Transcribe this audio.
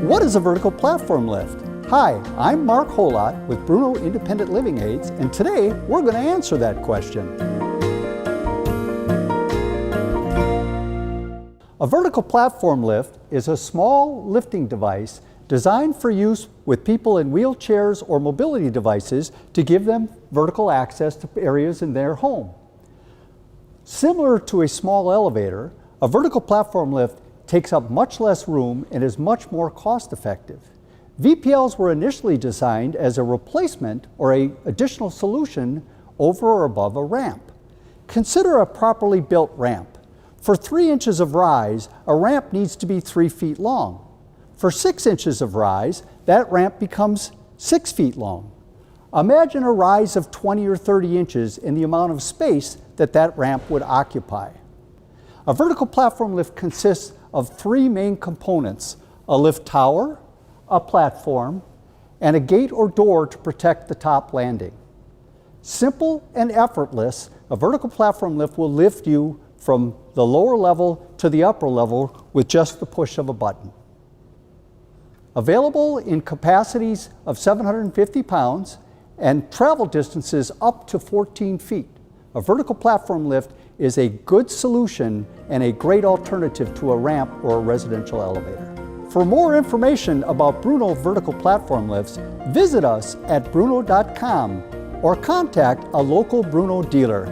What is a vertical platform lift? Hi, I'm Mark Holot with Bruno Independent Living Aids, and today we're going to answer that question. A vertical platform lift is a small lifting device designed for use with people in wheelchairs or mobility devices to give them vertical access to areas in their home. Similar to a small elevator, a vertical platform lift takes up much less room and is much more cost-effective. VPLs were initially designed as a replacement or an additional solution over or above a ramp. Consider a properly built ramp. For 3 inches of rise, a ramp needs to be 3 feet long. For 6 inches of rise, that ramp becomes 6 feet long. Imagine a rise of 20 or 30 inches in the amount of space that ramp would occupy. A vertical platform lift consists of 3 main components: a lift tower, a platform, and a gate or door to protect the top landing. Simple and effortless, a vertical platform lift will lift you from the lower level to the upper level with just the push of a button. Available in capacities of 750 pounds and travel distances up to 14 feet. A vertical platform lift is a good solution and a great alternative to a ramp or a residential elevator. For more information about Bruno vertical platform lifts, visit us at bruno.com or contact a local Bruno dealer.